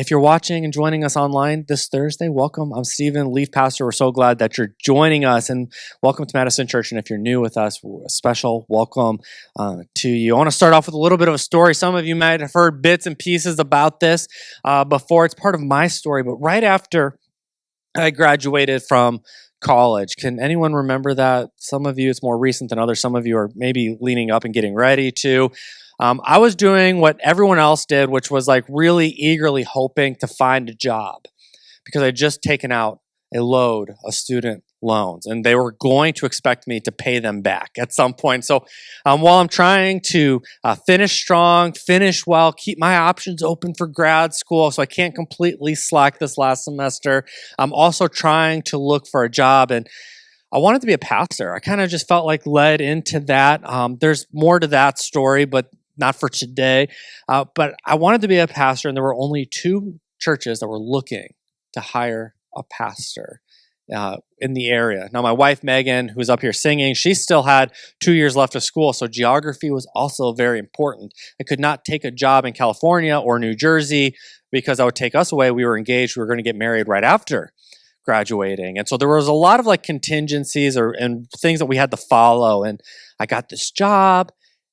if you're watching and joining us online this Thursday, welcome. I'm Stephen, lead pastor. We're so glad that you're joining us, and welcome to Madison Church. And if you're new with us, a special welcome to you. I want to start off with a little bit of a story. Some of you might have heard bits and pieces about this before. It's part of my story, but right after I graduated from college. Can anyone remember that? Some of you, it's more recent than others. Some of you are maybe leaning up and getting ready to. I was doing what everyone else did, which was like really eagerly hoping to find a job because I'd just taken out a load of student loans and they were going to expect me to pay them back at some point. So while I'm trying to finish strong, finish well, keep my options open for grad school so I can't completely slack this last semester, I'm also trying to look for a job, and I wanted to be a pastor. I kind of just felt like led into that. There's more to that story, but not for today. But I wanted to be a pastor, and there were only 2 churches that were looking to hire a pastor in the area. Now, my wife, Megan, who's up here singing, she still had 2 years left of school, so geography was also very important. I could not take a job in California or New Jersey because that would take us away. We were engaged. We were going to get married right after graduating. And so there was a lot of like contingencies and things that we had to follow. And I got this job.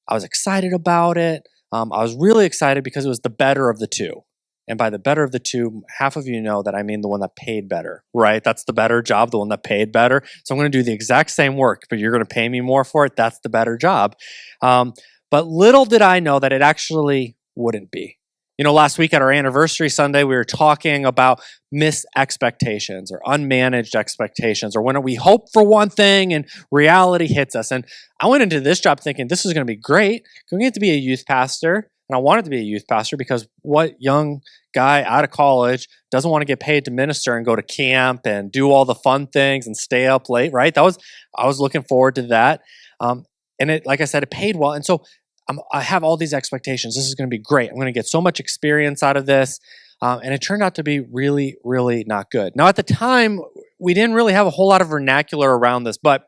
I was excited about it. I was really excited because it was the better of the 2. And by the better of the 2, half of you know that I mean the one that paid better, right? That's the better job, the one that paid better. So I'm going to do the exact same work, but you're going to pay me more for it. That's the better job. But little did I know that it actually wouldn't be. You know, last week at our anniversary Sunday, we were talking about missed expectations or unmanaged expectations, or when we hope for one thing and reality hits us. And I went into this job thinking this is going to be great. I'm going to be a youth pastor. And I wanted to be a youth pastor because what young guy out of college doesn't want to get paid to minister and go to camp and do all the fun things and stay up late, right? I was looking forward to that. And it, like I said, it paid well. And so I have all these expectations. This is going to be great. I'm going to get so much experience out of this. And it turned out to be really, really not good. Now, at the time, we didn't really have a whole lot of vernacular around this, but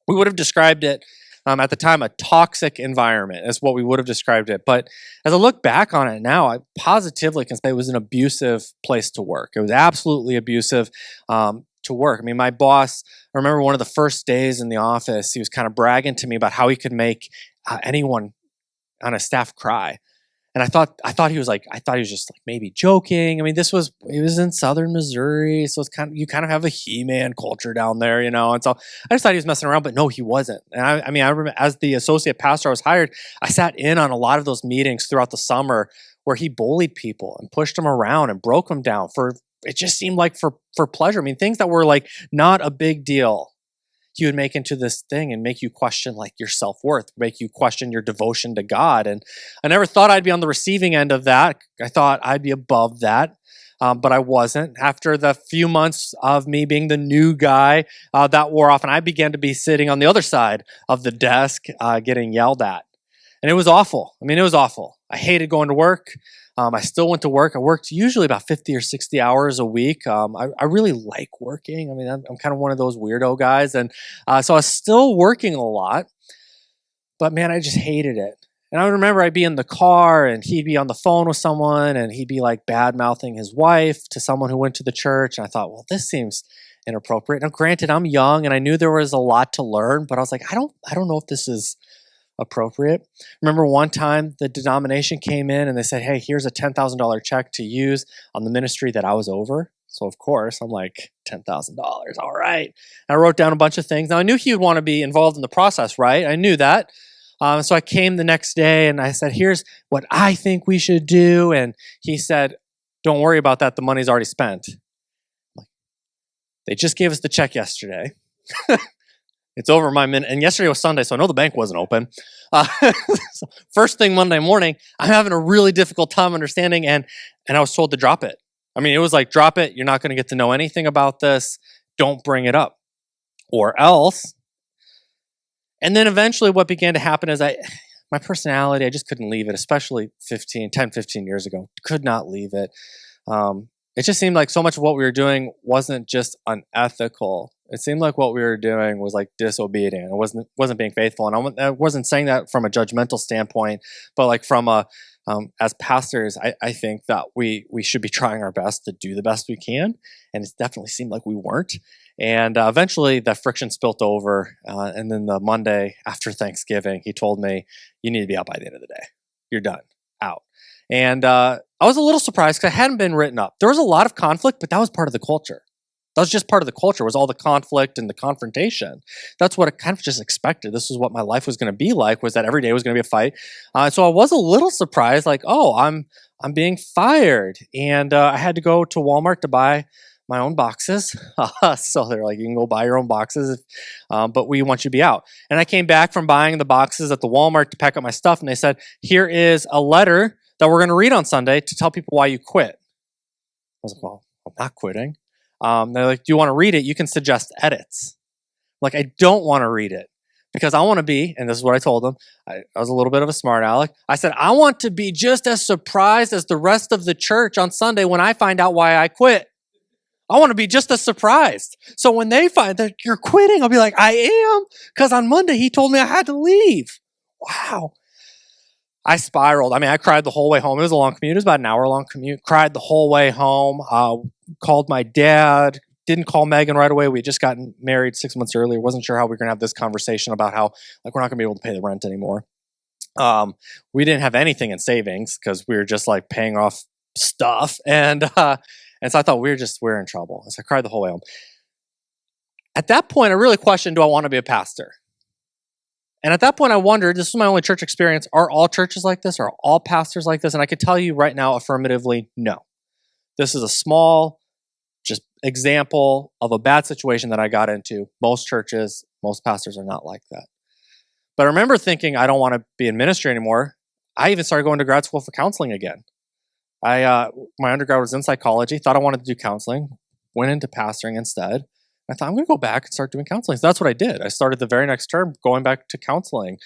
we would have described it at the time, a toxic environment is what we would have described it. But as I look back on it now, I positively can say it was an abusive place to work. It was absolutely abusive to work. I mean, my boss, I remember one of the first days in the office, he was kind of bragging to me about how he could make anyone on a staff cry. And I thought he was just like maybe joking. I mean, it was in southern Missouri, so it's you kind of have a He-Man culture down there, you know. And so I just thought he was messing around, but no, he wasn't. And I remember as the associate pastor I was hired, I sat in on a lot of those meetings throughout the summer where he bullied people and pushed them around and broke them down it just seemed like for pleasure. I mean, things that were like not a big deal, he would make into this thing and make you question like your self-worth, make you question your devotion to God. And I never thought I'd be on the receiving end of that. I thought I'd be above that, but I wasn't. After the few months of me being the new guy, that wore off, and I began to be sitting on the other side of the desk getting yelled at. And it was awful. I mean, it was awful. I hated going to work. I still went to work. I worked usually about 50 or 60 hours a week. I really like working. I mean, I'm kind of one of those weirdo guys. And so I was still working a lot, but man, I just hated it. And I remember I'd be in the car and he'd be on the phone with someone and he'd be like bad-mouthing his wife to someone who went to the church. And I thought, well, this seems inappropriate. Now, granted, I'm young and I knew there was a lot to learn, but I was like, I don't know if this is appropriate. Remember one time the denomination came in and they said, hey, here's a $10,000 check to use on the ministry that I was over. So of course I'm like, $10,000, all right. And I wrote down a bunch of things. Now I knew he would want to be involved in the process, right? I knew that. So I came the next day and I said, here's what I think we should do. And he said, don't worry about that. The money's already spent. They just gave us the check yesterday. It's over my minute. And yesterday was Sunday, so I know the bank wasn't open. So first thing Monday morning, I'm having a really difficult time understanding, and I was told to drop it. I mean, it was like, drop it. You're not going to get to know anything about this. Don't bring it up. Or else. And then eventually what began to happen is my personality, I just couldn't leave it, especially 10, 15 years ago. Could not leave it. It just seemed like so much of what we were doing wasn't just unethical. It seemed like what we were doing was like disobedient. It wasn't being faithful. And I wasn't saying that from a judgmental standpoint, but like from a as pastors, I think that we should be trying our best to do the best we can, and it definitely seemed like we weren't. And eventually, that friction spilt over, and then the Monday after Thanksgiving, he told me, "You need to be out by the end of the day. You're done, out." And I was a little surprised because I hadn't been written up. There was a lot of conflict, but that was part of the culture. That was just part of the culture, was all the conflict and the confrontation. That's what I kind of just expected. This was what my life was going to be like, was that every day was going to be a fight. So I was a little surprised, like, oh, I'm being fired. And I had to go to Walmart to buy my own boxes. So they're like, you can go buy your own boxes, but we want you to be out. And I came back from buying the boxes at the Walmart to pack up my stuff, and they said, here is a letter that we're going to read on Sunday to tell people why you quit. I was like, well, I'm not quitting. They're like, do you want to read it? You can suggest edits. Like, I don't want to read it because I want to be, and this is what I told them. I was a little bit of a smart aleck. I said, I want to be just as surprised as the rest of the church on Sunday when I find out why I quit. I want to be just as surprised. So when they find that you're quitting, I'll be like, I am, because on Monday he told me I had to leave. Wow. I spiraled. I mean, I cried the whole way home. It was a long commute. It was about an hour-long commute. Cried the whole way home. Called my dad. Didn't call Megan right away. We had just gotten married 6 months earlier. Wasn't sure how we were going to have this conversation about how, like, we're not going to be able to pay the rent anymore. We didn't have anything in savings because we were just, like, paying off stuff. And so I thought we're in trouble. So I cried the whole way home. At that point, I really questioned, do I want to be a pastor? And at that point, I wondered, this was my only church experience, are all churches like this? Are all pastors like this? And I could tell you right now, affirmatively, no. This is a small, just example of a bad situation that I got into. Most churches, most pastors are not like that. But I remember thinking, I don't want to be in ministry anymore. I even started going to grad school for counseling again. My undergrad was in psychology, thought I wanted to do counseling, went into pastoring instead. I thought, I'm going to go back and start doing counseling. So that's what I did. I started the very next term going back to counseling,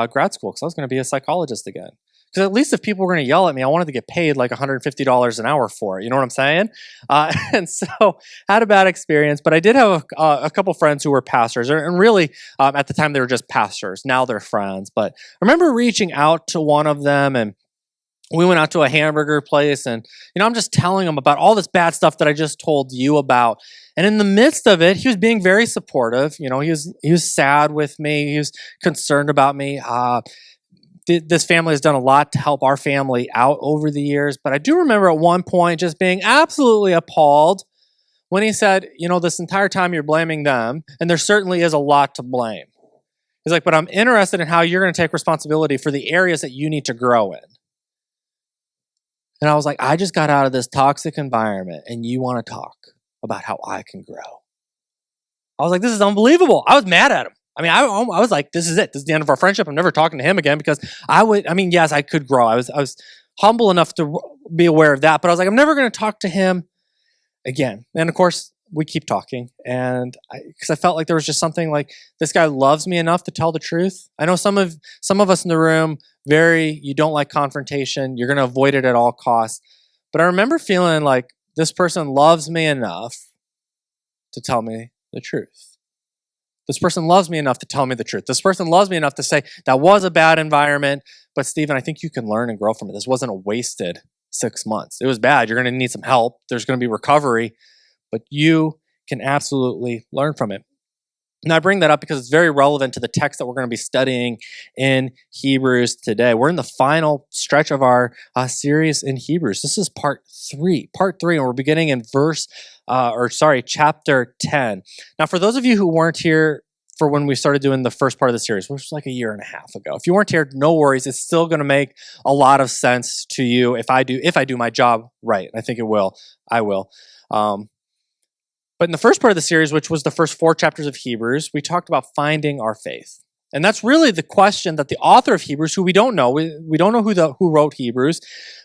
grad school, because I was going to be a psychologist again. Because at least if people were going to yell at me, I wanted to get paid like $150 an hour for it. You know what I'm saying? And so had a bad experience. But I did have a couple friends who were pastors. And really, at the time, they were just pastors. Now they're friends. But I remember reaching out to one of them, and we went out to a hamburger place, and I'm just telling him about all this bad stuff that I just told you about. And in the midst of it, he was being very supportive. He was sad with me. He was concerned about me. This family has done a lot to help our family out over the years. But I do remember at one point just being absolutely appalled when he said, this entire time you're blaming them, and there certainly is a lot to blame. He's like, but I'm interested in how you're going to take responsibility for the areas that you need to grow in. And I was like, I just got out of this toxic environment, and you want to talk about how I can grow. I was like, this is unbelievable. I was mad at him. I mean, I was like, this is it. This is the end of our friendship. I'm never talking to him again because yes, I could grow. I was humble enough to be aware of that, but I was like, I'm never going to talk to him again. And of course, we keep talking. And because I felt like there was just something like, this guy loves me enough to tell the truth. I know some of us in the room, you don't like confrontation. You're going to avoid it at all costs. But I remember feeling like this person loves me enough to tell me the truth. This person loves me enough to tell me the truth. This person loves me enough to say, that was a bad environment, but Stephen, I think you can learn and grow from it. This wasn't a wasted 6 months. It was bad. You're going to need some help. There's going to be recovery, but you can absolutely learn from it. And I bring that up because it's very relevant to the text that we're going to be studying in Hebrews today. We're in the final stretch of our series in Hebrews. This is part 3, and we're beginning in chapter 10. Now, for those of you who weren't here for when we started doing the first part of the series, which was like a year and a half ago, if you weren't here, no worries. It's still going to make a lot of sense to you if I do my job right. I think it will. I will. But in the first part of the series, which was the first 4 chapters of Hebrews, we talked about finding our faith. And that's really the question that the author of Hebrews, who we don't know, we don't know who wrote Hebrews,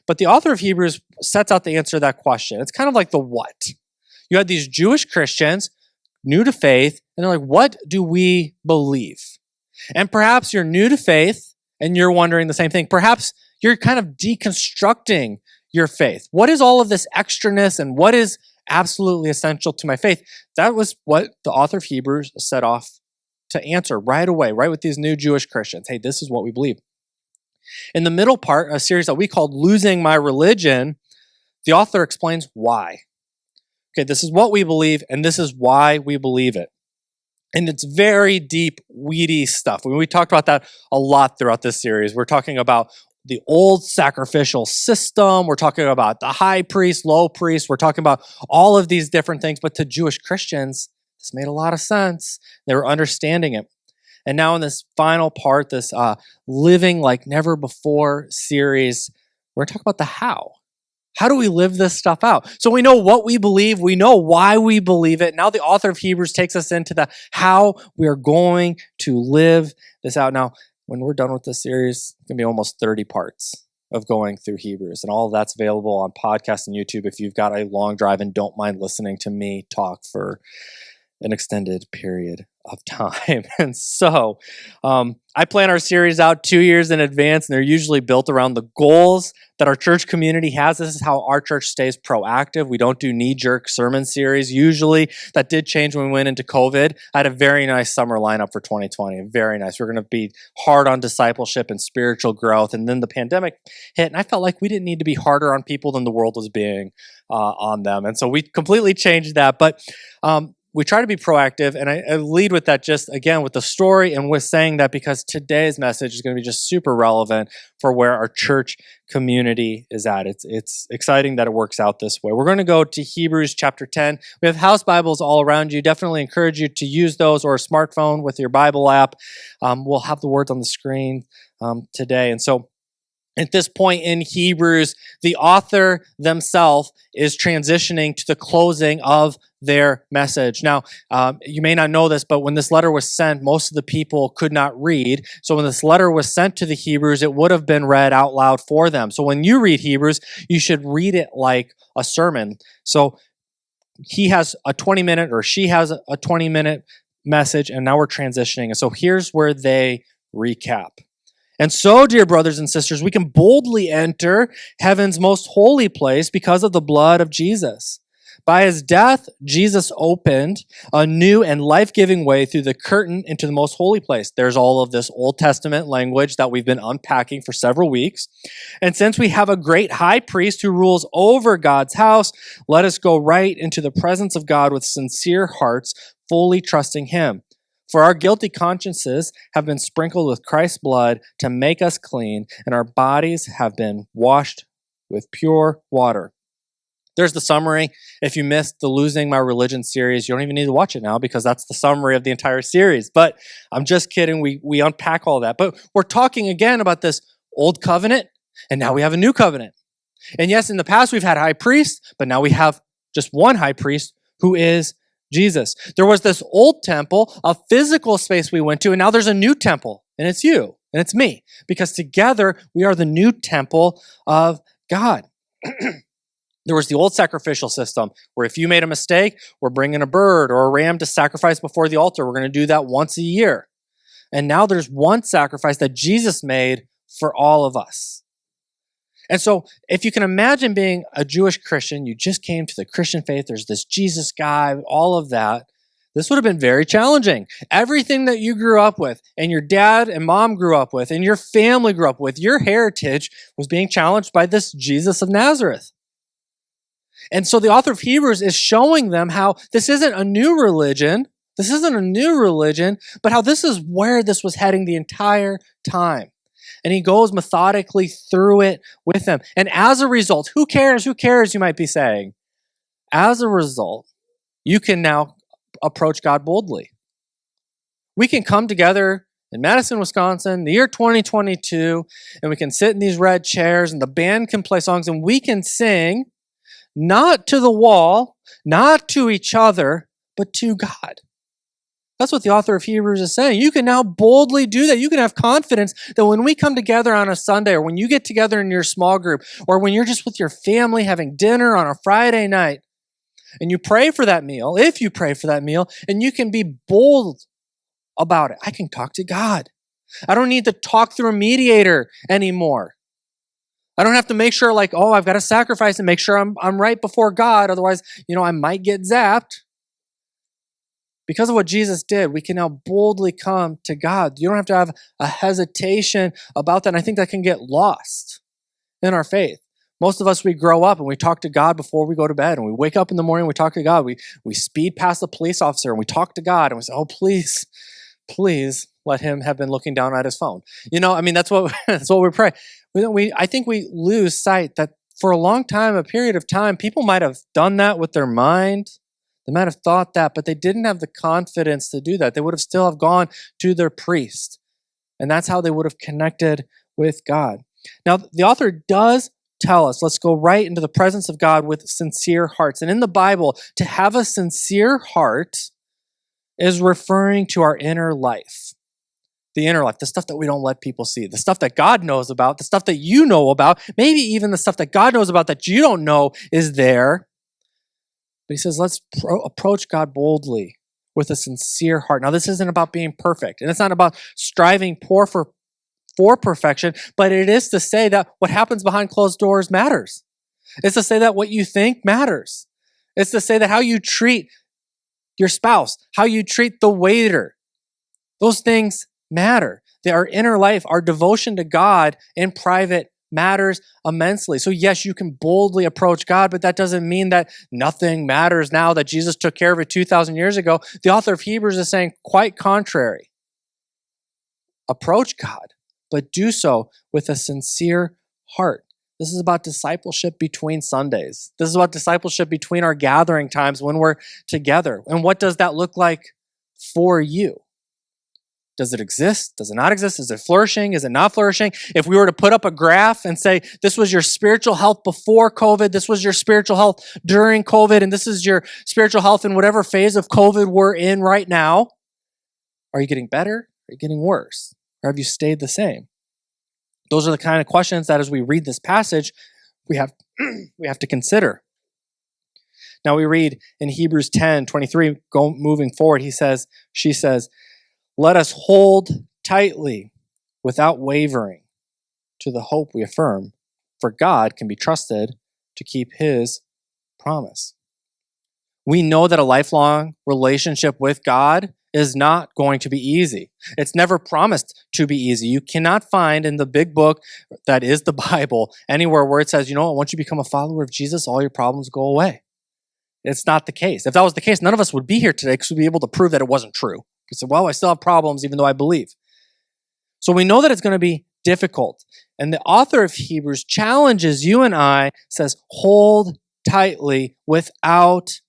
but the author of Hebrews sets out the answer to that question. It's kind of like the what. You had these Jewish Christians, new to faith, and they're like, what do we believe? And perhaps you're new to faith, and you're wondering the same thing. Perhaps you're kind of deconstructing your faith. What is all of this extraness, and what is absolutely essential to my faith. That was what the author of Hebrews set off to answer right away, right with these new Jewish Christians. Hey, this is what we believe. In the middle part, a series that we called Losing My Religion, the author explains why. Okay, this is what we believe, and this is why we believe it. And it's very deep, weedy stuff. We talked about that a lot throughout this series. We're talking about the old sacrificial system. We're talking about the high priest, low priest. We're talking about all of these different things. But to Jewish Christians, this made a lot of sense. They were understanding it. And now in this final part, this Living Like Never Before series, we're going to talk about the how. How do we live this stuff out? So we know what we believe. We know why we believe it. Now the author of Hebrews takes us into the how we are going to live this out. Now, when we're done with this series, it's going to be almost 30 parts of going through Hebrews. And all of that's available on podcast and YouTube if you've got a long drive and don't mind listening to me talk for an extended period of time. And so I plan our series out 2 years in advance, and they're usually built around the goals that our church community has. This is how our church stays proactive. We don't do knee-jerk sermon series. Usually, that did change when we went into COVID. I had a very nice summer lineup for 2020. Very nice. We're going to be hard on discipleship and spiritual growth. And then the pandemic hit, and I felt like we didn't need to be harder on people than the world was being on them. And so we completely changed that. But we try to be proactive, and I lead with that just, again, with the story and with saying that because today's message is going to be just super relevant for where our church community is at. It's exciting that it works out this way. We're going to go to Hebrews chapter 10. We have house Bibles all around you. Definitely encourage you to use those or a smartphone with your Bible app. We'll have the words on the screen today. And so at this point in Hebrews, the author themselves is transitioning to the closing of their message. Now, you may not know this, but when this letter was sent, most of the people could not read. So when this letter was sent to the Hebrews, it would have been read out loud for them. So when you read Hebrews, you should read it like a sermon. So he has a 20-minute or she has a 20-minute message, and now we're transitioning. And so here's where they recap. And so, dear brothers and sisters, we can boldly enter heaven's most holy place because of the blood of Jesus. By his death, Jesus opened a new and life-giving way through the curtain into the most holy place. There's all of this Old Testament language that we've been unpacking for several weeks. And since we have a great high priest who rules over God's house, let us go right into the presence of God with sincere hearts, fully trusting him. For our guilty consciences have been sprinkled with Christ's blood to make us clean, and our bodies have been washed with pure water. There's the summary. If you missed the Losing My Religion series, you don't even need to watch it now because that's the summary of the entire series. But I'm just kidding. We unpack all that. But we're talking again about this old covenant, and now we have a new covenant. And yes, in the past we've had high priests, but now we have just one high priest who is Jesus. There was this old temple, a physical space we went to, and now there's a new temple, and it's you, and it's me, because together we are the new temple of God. There was the old sacrificial system where if you made a mistake, we're bringing a bird or a ram to sacrifice before the altar. We're going to do that once a year. And now there's one sacrifice that Jesus made for all of us. And so if you can imagine being a Jewish Christian, you just came to the Christian faith, there's this Jesus guy, all of that, this would have been very challenging. Everything that you grew up with, and your dad and mom grew up with, and your family grew up with, your heritage was being challenged by this Jesus of Nazareth. And so the author of Hebrews is showing them how this isn't a new religion, but how this is where this was heading the entire time. And he goes methodically through it with them. And as a result, who cares, you might be saying? As a result, you can now approach God boldly. We can come together in Madison, Wisconsin, the year 2022, and we can sit in these red chairs, and the band can play songs, and we can sing, not to the wall, not to each other, but to God. That's what the author of Hebrews is saying. You can now boldly do that. You can have confidence that when we come together on a Sunday, or when you get together in your small group, or when you're just with your family having dinner on a Friday night, and you pray for that meal, if you pray for that meal, and you can be bold about it. I can talk to God. I don't need to talk through a mediator anymore. I don't have to make sure like, oh, I've got to sacrifice and make sure I'm right before God. Otherwise, I might get zapped. Because of what Jesus did, we can now boldly come to God. You don't have to have a hesitation about that. And I think that can get lost in our faith. Most of us, we grow up and we talk to God before we go to bed. And we wake up in the morning, we talk to God. We speed past the police officer and we talk to God. And we say, oh, please let him have been looking down at his phone. That's what we pray. I think we lose sight that for a long time, a period of time, people might have done that with their mind. They might have thought that, but they didn't have the confidence to do that. They would have still have gone to their priest. And that's how they would have connected with God. Now, the author does tell us, let's go right into the presence of God with sincere hearts. And in the Bible, to have a sincere heart is referring to our inner life. The inner life, the stuff that we don't let people see, the stuff that God knows about, the stuff that you know about, maybe even the stuff that God knows about that you don't know is there. But he says, let's approach God boldly with a sincere heart. Now, this isn't about being perfect, and it's not about striving for perfection, but it is to say that what happens behind closed doors matters. It's to say that what you think matters. It's to say that how you treat your spouse, how you treat the waiter, those things matter. Our inner life, our devotion to God in private matters immensely. So yes, you can boldly approach God, but that doesn't mean that nothing matters now that Jesus took care of it 2,000 years ago. The author of Hebrews is saying quite contrary. Approach God, but do so with a sincere heart. This is about discipleship between Sundays. This is about discipleship between our gathering times when we're together. And what does that look like for you? Does it exist? Does it not exist? Is it flourishing? Is it not flourishing? If we were to put up a graph and say, this was your spiritual health before COVID, this was your spiritual health during COVID, and this is your spiritual health in whatever phase of COVID we're in right now, are you getting better? Are you getting worse? Or have you stayed the same? Those are the kind of questions that as we read this passage, we have to consider. Now we read in Hebrews 10:23, moving forward, she says, let us hold tightly without wavering to the hope we affirm, for God can be trusted to keep his promise. We know that a lifelong relationship with God is not going to be easy. It's never promised to be easy. You cannot find in the big book that is the Bible anywhere where it says, once you become a follower of Jesus, all your problems go away. It's not the case. If that was the case, none of us would be here today because we'd be able to prove that it wasn't true. We said, I still have problems even though I believe. So we know that it's going to be difficult. And the author of Hebrews challenges you and I, says, hold tightly without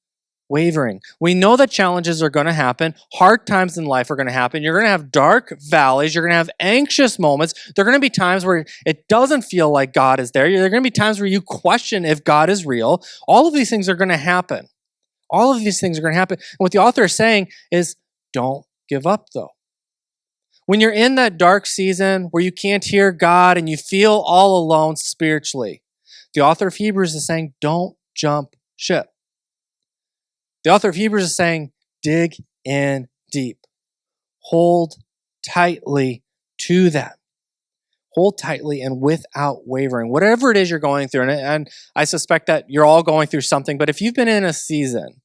wavering. We know that challenges are going to happen. Hard times in life are going to happen. You're going to have dark valleys. You're going to have anxious moments. There are going to be times where it doesn't feel like God is there. There are going to be times where you question if God is real. All of these things are going to happen. All of these things are going to happen. And what the author is saying is, don't give up though. When you're in that dark season where you can't hear God and you feel all alone spiritually, the author of Hebrews is saying, don't jump ship. The author of Hebrews is saying, dig in deep. Hold tightly to them. Hold tightly and without wavering. Whatever it is you're going through, and I suspect that you're all going through something, but if you've been in a season,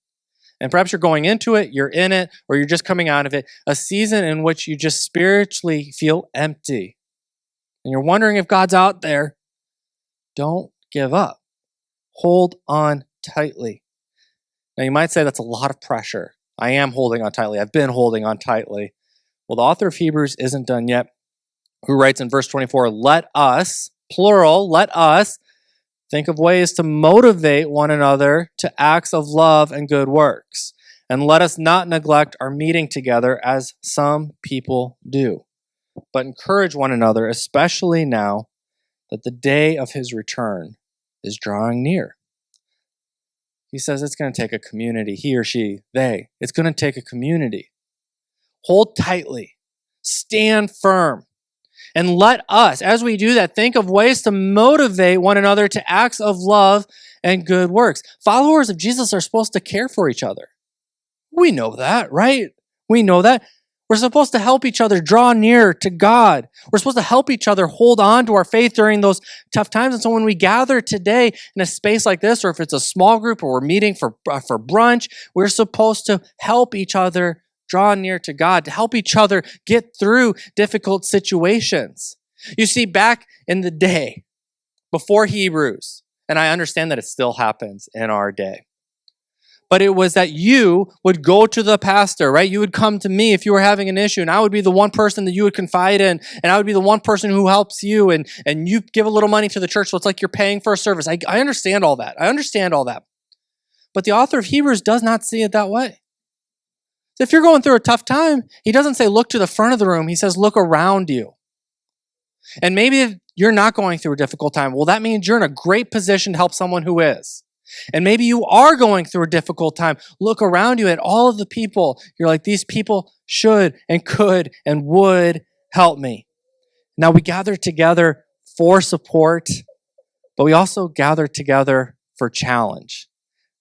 and perhaps you're going into it, you're in it, or you're just coming out of it, a season in which you just spiritually feel empty, and you're wondering if God's out there, don't give up. Hold on tightly. Now, you might say that's a lot of pressure. I am holding on tightly. I've been holding on tightly. Well, the author of Hebrews isn't done yet, who writes in verse 24, let us, plural, let us, think of ways to motivate one another to acts of love and good works. And let us not neglect our meeting together as some people do, but encourage one another, especially now that the day of his return is drawing near. He says it's going to take a community, he or she, they. It's going to take a community. Hold tightly, stand firm. And let us, as we do that, think of ways to motivate one another to acts of love and good works. Followers of Jesus are supposed to care for each other. We know that, right? We know that. We're supposed to help each other draw near to God. We're supposed to help each other hold on to our faith during those tough times. And so when we gather today in a space like this, or if it's a small group or we're meeting for brunch, we're supposed to help each other draw near to God, to help each other get through difficult situations. You see, back in the day, before Hebrews, and I understand that it still happens in our day, but it was that you would go to the pastor, right? You would come to me if you were having an issue, and I would be the one person that you would confide in, and I would be the one person who helps you, and you give a little money to the church, so it's like you're paying for a service. I understand all that. I understand all that. But the author of Hebrews does not see it that way. So if you're going through a tough time, he doesn't say look to the front of the room. He says look around you. And maybe you're not going through a difficult time. Well, that means you're in a great position to help someone who is. And maybe you are going through a difficult time. Look around you at all of the people. You're like, these people should and could and would help me. Now we gather together for support, but we also gather together for challenge.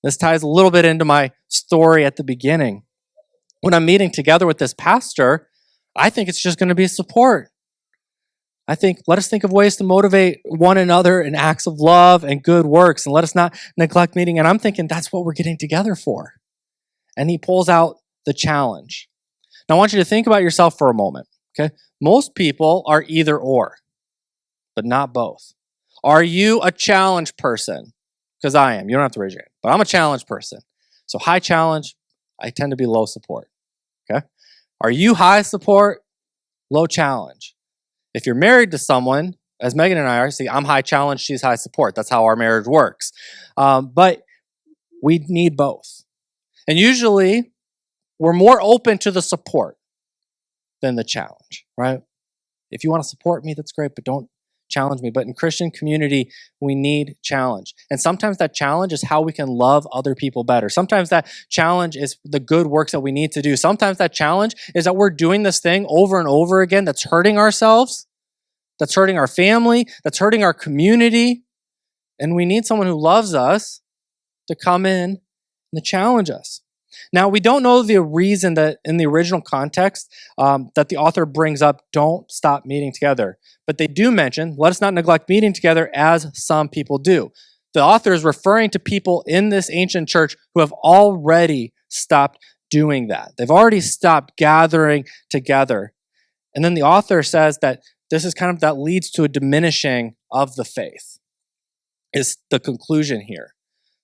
This ties a little bit into my story at the beginning. When I'm meeting together with this pastor, I think it's just going to be support. Let us think of ways to motivate one another in acts of love and good works, and let us not neglect meeting. And I'm thinking that's what we're getting together for. And he pulls out the challenge. Now I want you to think about yourself for a moment, okay? Most people are either or, but not both. Are you a challenge person? Because I am. You don't have to raise your hand, but I'm a challenge person. So high challenge, I tend to be low support, okay? Are you high support, low challenge? If you're married to someone, as Megan and I are, see, I'm high challenge, she's high support. That's how our marriage works. But we need both. And usually, we're more open to the support than the challenge, right? If you want to support me, that's great, but don't challenge me. But in Christian community, we need challenge. And sometimes that challenge is how we can love other people better. Sometimes that challenge is the good works that we need to do. Sometimes that challenge is that we're doing this thing over and over again that's hurting ourselves, that's hurting our family, that's hurting our community. And we need someone who loves us to come in and to challenge us. Now, we don't know the reason that in the original context that the author brings up, don't stop meeting together. But they do mention, let us not neglect meeting together as some people do. The author is referring to people in this ancient church who have already stopped doing that. They've already stopped gathering together. And then the author says that this is that leads to a diminishing of the faith, is the conclusion here.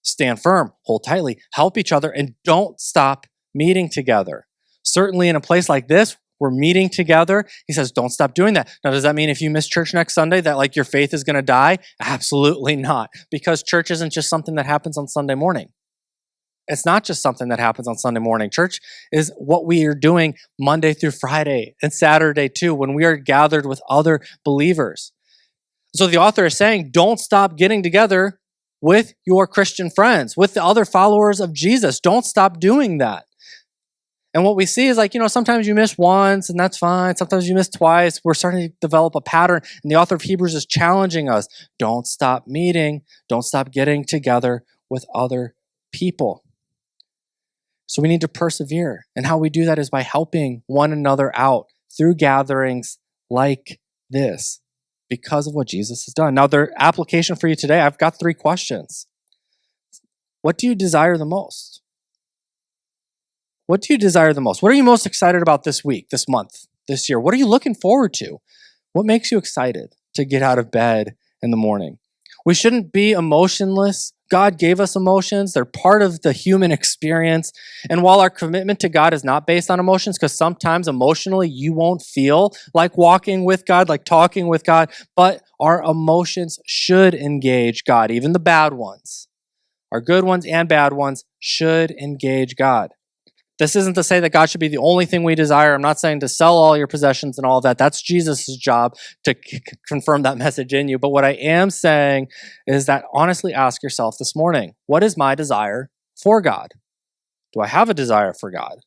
Stand firm, hold tightly, help each other, and don't stop meeting together. Certainly in a place like this, we're meeting together. He says, don't stop doing that. Now, does that mean if you miss church next Sunday that your faith is going to die? Absolutely not. Because church isn't just something that happens on Sunday morning. It's not just something that happens on Sunday morning. Church is what we are doing Monday through Friday and Saturday too, when we are gathered with other believers. So the author is saying, don't stop getting together with your Christian friends, with the other followers of Jesus. Don't stop doing that. And what we see is sometimes you miss once and that's fine. Sometimes you miss twice. We're starting to develop a pattern. And the author of Hebrews is challenging us. Don't stop meeting. Don't stop getting together with other people. So we need to persevere. And how we do that is by helping one another out through gatherings like this, because of what Jesus has done. Now, their application for you today, I've got 3 questions. What do you desire the most? What do you desire the most? What are you most excited about this week, this month, this year? What are you looking forward to? What makes you excited to get out of bed in the morning? We shouldn't be emotionless. God gave us emotions. They're part of the human experience. And while our commitment to God is not based on emotions, because sometimes emotionally you won't feel like walking with God, like talking with God, but our emotions should engage God, even the bad ones. Our good ones and bad ones should engage God. This isn't to say that God should be the only thing we desire. I'm not saying to sell all your possessions and all of that. That's Jesus' job to confirm that message in you. But what I am saying is that honestly ask yourself this morning, what is my desire for God? Do I have a desire for God?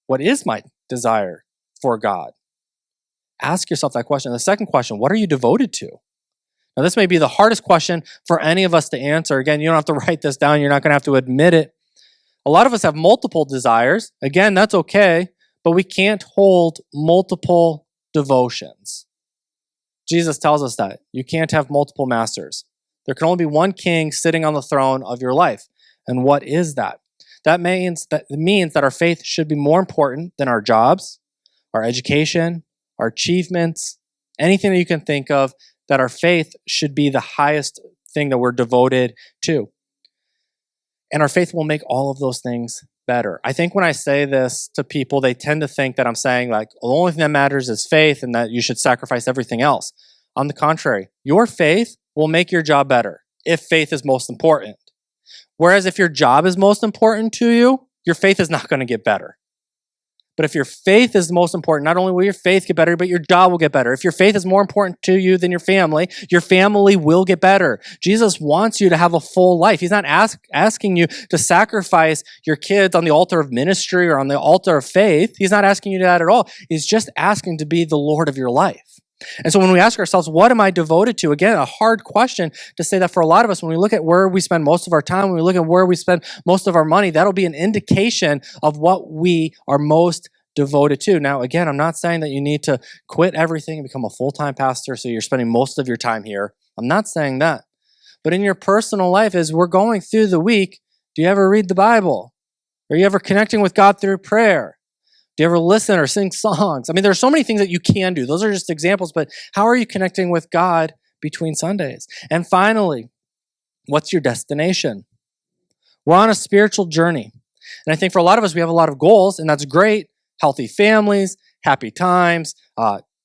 What is my desire for God? Ask yourself that question. The second question, what are you devoted to? Now, this may be the hardest question for any of us to answer. Again, you don't have to write this down. You're not going to have to admit it. A lot of us have multiple desires. Again, that's okay. but we can't hold multiple devotions. Jesus tells us that you can't have multiple masters. There can only be one king sitting on the throne of your life. And what is that? That means that our faith should be more important than our jobs, our education, our achievements, anything that you can think of, that our faith should be the highest thing that we're devoted to. And our faith will make all of those things better. I think when I say this to people, they tend to think that I'm saying like, well, the only thing that matters is faith and that you should sacrifice everything else. On the contrary, your faith will make your job better if faith is most important. Whereas if your job is most important to you, your faith is not going to get better. But if your faith is most important, not only will your faith get better, but your job will get better. If your faith is more important to you than your family will get better. Jesus wants you to have a full life. He's not asking you to sacrifice your kids on the altar of ministry or on the altar of faith. He's not asking you to that at all. He's just asking to be the Lord of your life. And so when we ask ourselves, what am I devoted to? Again, a hard question to say that for a lot of us, when we look at where we spend most of our time, when we look at where we spend most of our money, that'll be an indication of what we are most devoted to. Now, again, I'm not saying that you need to quit everything and become a full-time pastor so you're spending most of your time here. I'm not saying that. But in your personal life, as we're going through the week, do you ever read the Bible? Are you ever connecting with God through prayer? Do you ever listen or sing songs? I mean, there are so many things that you can do. Those are just examples, but how are you connecting with God between Sundays? And finally, what's your destination? We're on a spiritual journey. And I think for a lot of us, we have a lot of goals, and that's great. Healthy families, happy times,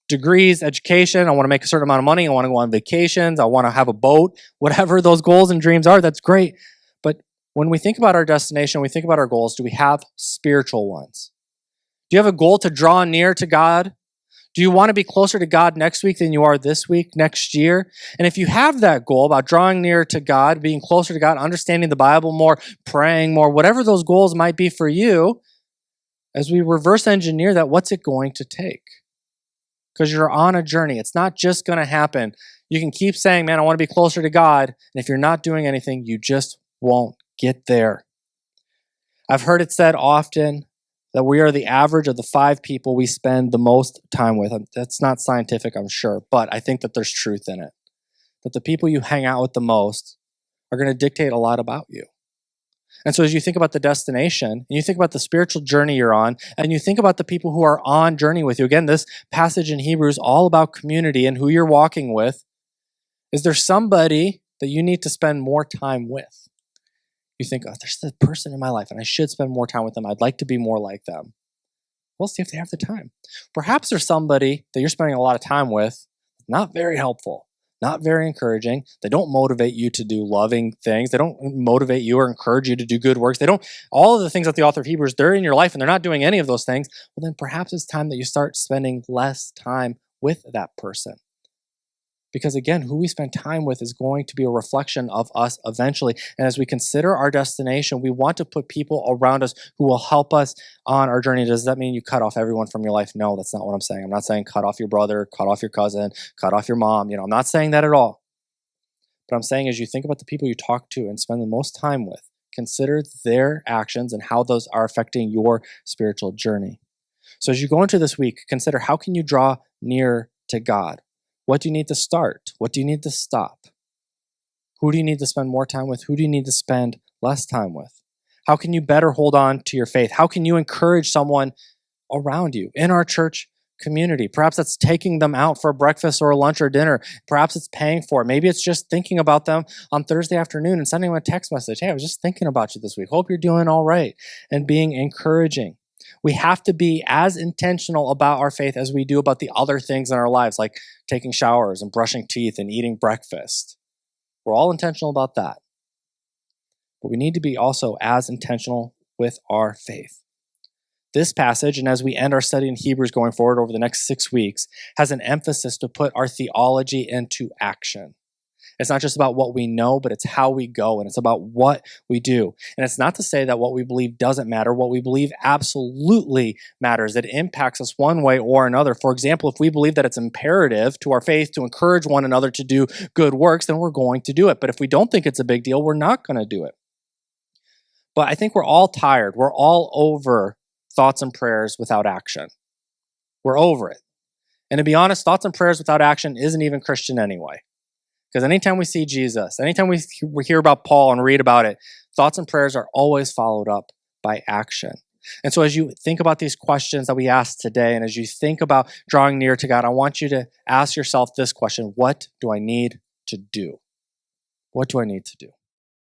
degrees, education. I want to make a certain amount of money. I want to go on vacations. I want to have a boat. Whatever those goals and dreams are, that's great. But when we think about our destination, we think about our goals, do we have spiritual ones? Do you have a goal to draw near to God? Do you want to be closer to God next week than you are this week, next year? And if you have that goal about drawing near to God, being closer to God, understanding the Bible more, praying more, whatever those goals might be for you, as we reverse engineer that, what's it going to take? Because you're on a journey. It's not just going to happen. You can keep saying, man, I want to be closer to God. And if you're not doing anything, you just won't get there. I've heard it said often that we are the average of the 5 people we spend the most time with. That's not scientific, I'm sure, but I think that there's truth in it. That the people you hang out with the most are going to dictate a lot about you. And so as you think about the destination, and you think about the spiritual journey you're on, and you think about the people who are on journey with you, again, this passage in Hebrews is all about community and who you're walking with. Is there somebody that you need to spend more time with? You think, oh, there's the person in my life and I should spend more time with them. I'd like to be more like them. Well, see if they have the time. Perhaps there's somebody that you're spending a lot of time with, not very helpful, not very encouraging. They don't motivate you to do loving things. They don't motivate you or encourage you to do good works. They don't, all of the things that the author of Hebrews, they're in your life and they're not doing any of those things. Well, then perhaps it's time that you start spending less time with that person. Because again, who we spend time with is going to be a reflection of us eventually. And as we consider our destination, we want to put people around us who will help us on our journey. Does that mean you cut off everyone from your life? No, that's not what I'm saying. I'm not saying cut off your brother, cut off your cousin, cut off your mom. I'm not saying that at all. But I'm saying as you think about the people you talk to and spend the most time with, consider their actions and how those are affecting your spiritual journey. So as you go into this week, consider how can you draw near to God? What do you need to start? What do you need to stop? Who do you need to spend more time with? Who do you need to spend less time with? How can you better hold on to your faith? How can you encourage someone around you in our church community? Perhaps that's taking them out for breakfast or lunch or dinner. Perhaps it's paying for it. Maybe it's just thinking about them on Thursday afternoon and sending them a text message. Hey, I was just thinking about you this week. Hope you're doing all right. And being encouraging. We have to be as intentional about our faith as we do about the other things in our lives, like taking showers and brushing teeth and eating breakfast. We're all intentional about that. But we need to be also as intentional with our faith. This passage, and as we end our study in Hebrews going forward over the next 6 weeks, has an emphasis to put our theology into action. It's not just about what we know, but it's how we go, and it's about what we do. And it's not to say that what we believe doesn't matter. What we believe absolutely matters. It impacts us one way or another. For example, if we believe that it's imperative to our faith to encourage one another to do good works, then we're going to do it. But if we don't think it's a big deal, we're not going to do it. But I think we're all tired. We're all over thoughts and prayers without action. We're over it. And to be honest, thoughts and prayers without action isn't even Christian anyway. Because anytime we see Jesus, anytime we hear about Paul and read about it, thoughts and prayers are always followed up by action. And so as you think about these questions that we asked today, and as you think about drawing near to God, I want you to ask yourself this question: what do I need to do? What do I need to do?